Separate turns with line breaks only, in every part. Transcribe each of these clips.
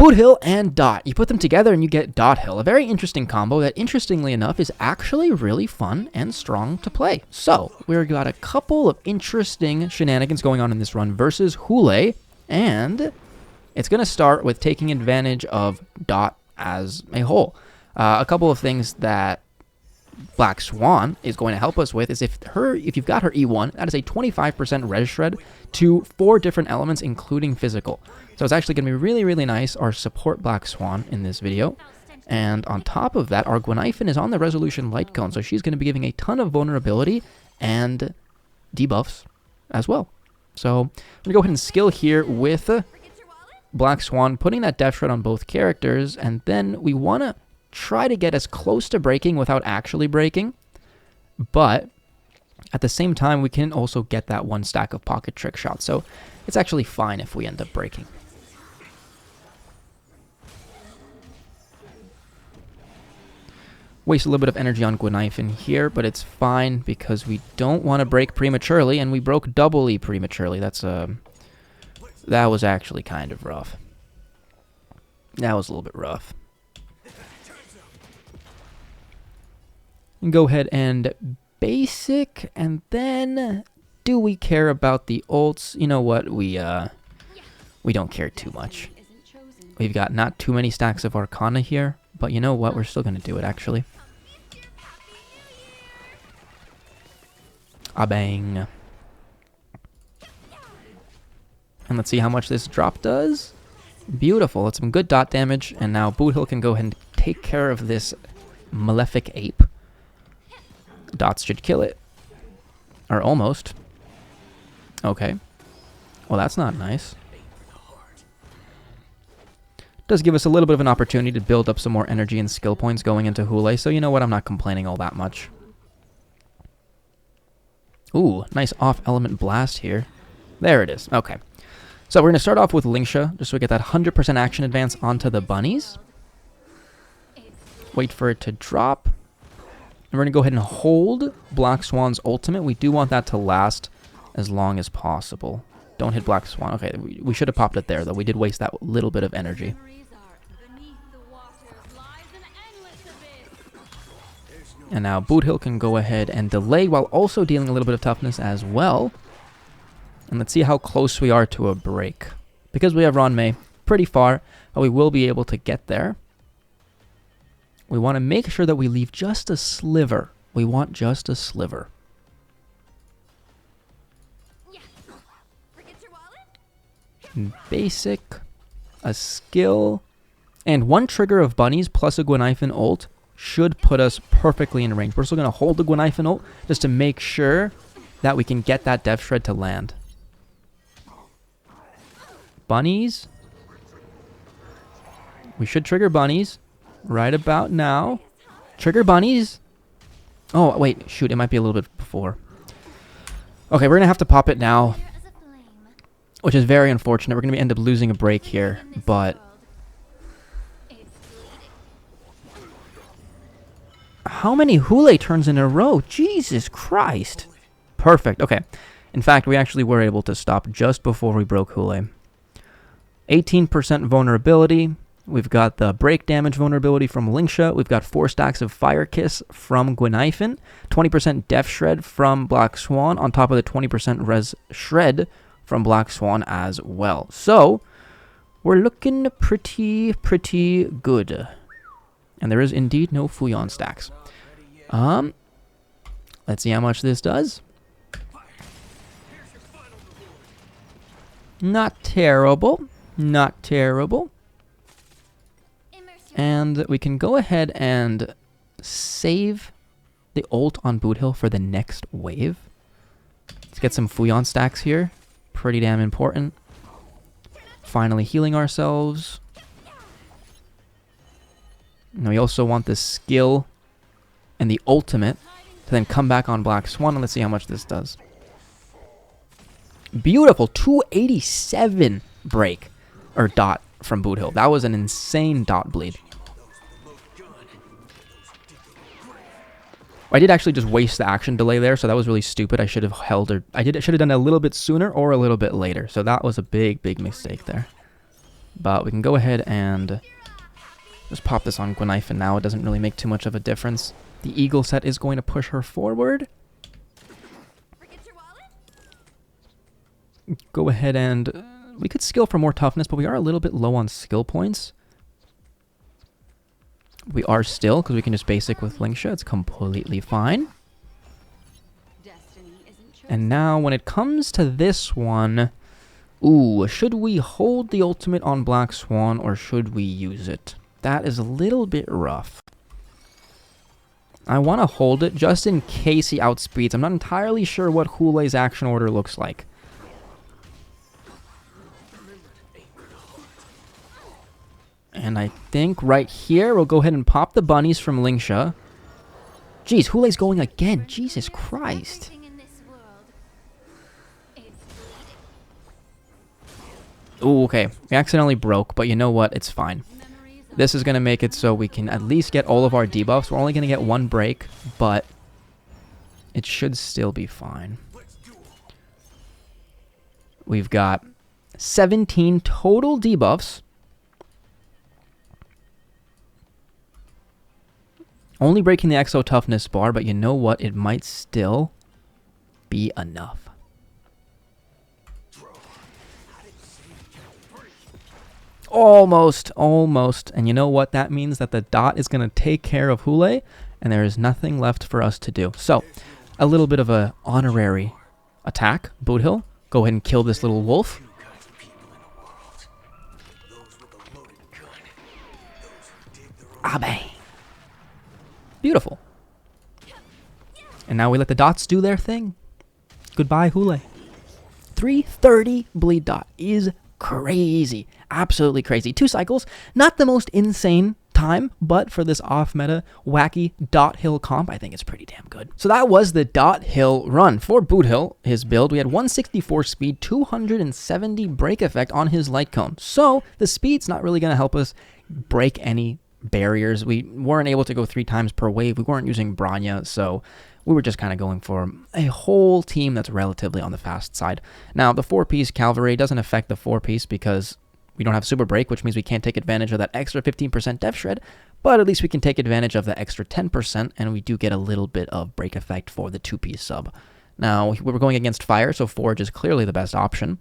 Boothill and DoT. You put them together and you get DotHill, a very interesting combo that, interestingly enough, is actually really fun and strong to play. So, we've got a couple of interesting shenanigans going on in this run versus Hoolay, and it's going to start with taking advantage of DoT as a whole. A couple of things that Black Swan is going to help us with is if you've got her E1, that is a 25% res shred to 4 different elements, including physical. So it's actually going to be really, really nice, our support Black Swan in this video. And on top of that, our Gwenifin is on the Resolution Light Cone, so she's going to be giving a ton of vulnerability and debuffs as well. So I'm going to go ahead and skill here with Black Swan, putting that Death Shred on both characters, and then we want to try to get as close to breaking without actually breaking, but at the same time we can also get that 1 stack of pocket trick shots, so it's actually fine if we end up breaking. Waste a little bit of energy on Gwenifin here, but it's fine because we don't want to break prematurely, and we broke doubly prematurely. That was actually kind of rough. That was a little bit rough. And go ahead and basic, and then do we care about the ults? You know what, we don't care too much. We've got not too many stacks of Arcana here, but you know what, we're still going to do it actually. Ah bang. And let's see how much this drop does. Beautiful, that's some good DoT damage, and now Boothill can go ahead and take care of this malefic ape. Dots should kill it. Or almost. Okay. Well, that's not nice. Does give us a little bit of an opportunity to build up some more energy and skill points going into Hoolay, so you know what, I'm not complaining all that much. Ooh, nice off-element blast here. There it is. Okay. So we're going to start off with Lingsha, just so we get that 100% action advance onto the bunnies. Wait for it to drop. And we're going to go ahead and hold Black Swan's ultimate. We do want that to last as long as possible. Don't hit Black Swan. Okay, we should have popped it there, though. We did waste that little bit of energy. And now Boothill can go ahead and delay while also dealing a little bit of toughness as well. And let's see how close we are to a break. Because we have Ranmei pretty far, but we will be able to get there. We want to make sure that we leave just a sliver. We want just a sliver. Basic, a skill, and 1 trigger of bunnies plus a Gwenifin ult should put us perfectly in range. We're still going to hold the Gwenifin ult just to make sure that we can get that Death Shred to land. Bunnies. We should trigger bunnies right about now. Trigger bunnies. Oh, wait. Shoot, it might be a little bit before. Okay, we're going to have to pop it now, which is very unfortunate. We're going to end up losing a break here, but how many Hoolay turns in a row? Jesus Christ. Perfect. Okay. In fact, we actually were able to stop just before we broke Hoolay. 18% vulnerability. We've got the break damage vulnerability from Lingsha. We've got 4 stacks of Fire Kiss from Gwenifin. 20% Death Shred from Black Swan on top of the 20% Res Shred from Black Swan as well. So, we're looking pretty good. And there is indeed no Fuyon stacks. Let's see how much this does. Not terrible. Not terrible. And we can go ahead and save the ult on Boothill for the next wave. Let's get some Fuyon stacks here. Pretty damn important. Finally healing ourselves. And we also want the skill and the ultimate to then come back on Black Swan. And let's see how much this does. Beautiful. 287 break. Or DoT from Boothill. That was an insane DoT bleed. I did actually just waste the action delay there, so that was really stupid. I should have held her. Should have done it a little bit sooner or a little bit later. So that was a big mistake there. But we can go ahead and just pop this on Gwynifen now. It doesn't really make too much of a difference. The Eagle set is going to push her forward. Go ahead and... we could skill for more toughness, but we are a little bit low on skill points. We are still, because we can just basic with Linksha. It's completely fine. And now, when it comes to this one... ooh, should we hold the ultimate on Black Swan, or should we use it? That is a little bit rough. I want to hold it just in case he outspeeds. I'm not entirely sure what Hoolay's action order looks like. And I think right here, we'll go ahead and pop the bunnies from Linksha. Jeez, Hoolay's going again. Jesus Christ. Ooh, okay. We accidentally broke, but you know what? It's fine. This is going to make it so we can at least get all of our debuffs. We're only going to get one break, but it should still be fine. We've got 17 total debuffs. Only breaking the Exo Toughness bar, but you know what? It might still be enough. Almost. And you know what? That means that the DoT is going to take care of Hoolay, and there is nothing left for us to do. So, a little bit of an honorary attack. Boothill, go ahead and kill this little wolf. Ah, bang. Beautiful. And now we let the dots do their thing. Goodbye, Hoolay. 330 bleed DoT is crazy. Absolutely crazy. 2 cycles. Not the most insane time, but for this off-meta, wacky DotHill comp, I think it's pretty damn good. So that was the DotHill run. For Boothill, his build, we had 164 speed, 270 break effect on his light cone. So the speed's not really going to help us break any barriers. We weren't able to go 3 times per wave. We weren't using Bronya, so we were just kind of going for a whole team that's relatively on the fast side. Now, the 4-piece cavalry doesn't affect the 4-piece because we don't have super break, which means we can't take advantage of that extra 15% def shred, but at least we can take advantage of the extra 10%, and we do get a little bit of break effect for the 2-piece sub. Now, we were going against fire, so Forge is clearly the best option.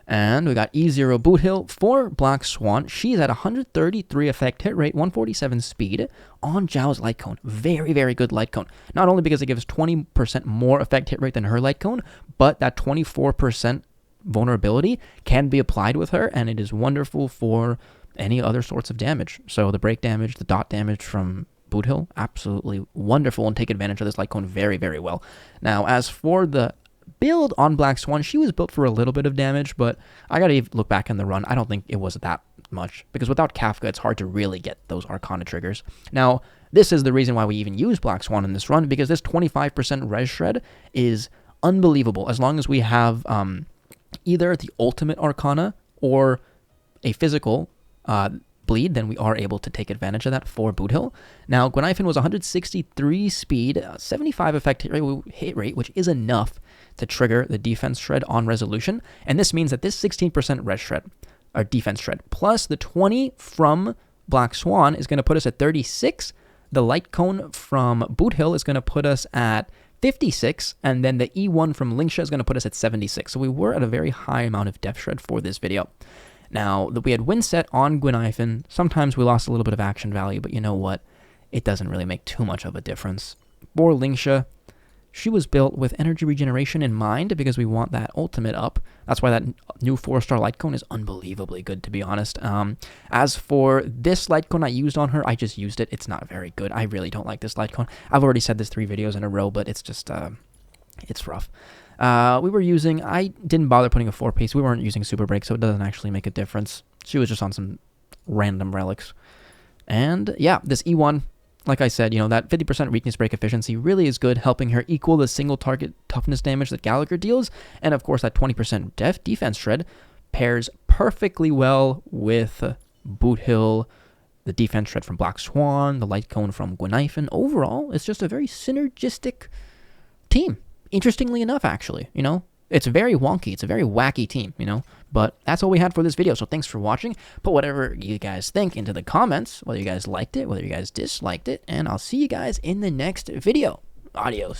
And we got E0 Boothill for Black Swan. She's at 133 effect hit rate, 147 speed on Zhao's light cone. Very, very good light cone. Not only because it gives 20% more effect hit rate than her light cone, but that 24% vulnerability can be applied with her, and it is wonderful for any other sorts of damage. So the break damage, the DoT damage from Boothill, absolutely wonderful, and take advantage of this light cone very, very well. Now, as for the build on Black Swan, she was built for a little bit of damage, but I gotta look back in the run. I don't think it was that much, because without Kafka, it's hard to really get those Arcana triggers. Now, this is the reason why we even use Black Swan in this run, because this 25% res shred is unbelievable. As long as we have either the ultimate Arcana or a physical bleed, then we are able to take advantage of that for Boothill. Now, Gwynifen was 163 speed, 75 effect hit rate, which is enough to trigger the defense shred on resolution. And this means that this 16% res shred, or defense shred, plus the 20 from Black Swan is going to put us at 36. The light cone from Boothill is going to put us at 56, and then the E1 from Linksha is going to put us at 76. So we were at a very high amount of def shred for this video. Now, we had win set on Gwynifen. Sometimes we lost a little bit of action value, but you know what? It doesn't really make too much of a difference. For Linksha, she was built with energy regeneration in mind because we want that ultimate up. That's why that new 4-star light cone is unbelievably good, to be honest. As for this light cone I used on her, I just used it. It's not very good. I really don't like this light cone. I've already said this 3 videos in a row, but it's just, it's rough. We were using, I didn't bother putting a 4-piece. We weren't using super break, so it doesn't actually make a difference. She was just on some random relics. And yeah, this E1, like I said, you know, that 50% weakness break efficiency really is good, helping her equal the single target toughness damage that Gallagher deals. And of course, that 20% defense shred pairs perfectly well with Boothill, the defense shred from Black Swan, the light cone from Gwynifen. Overall, it's just a very synergistic team. Interestingly enough, actually, you know, It's very wonky. It's a very wacky team, you know? But that's all we had for this video. So thanks for watching. Put whatever you guys think into the comments, whether you guys liked it, whether you guys disliked it, and I'll see you guys in the next video. Adios.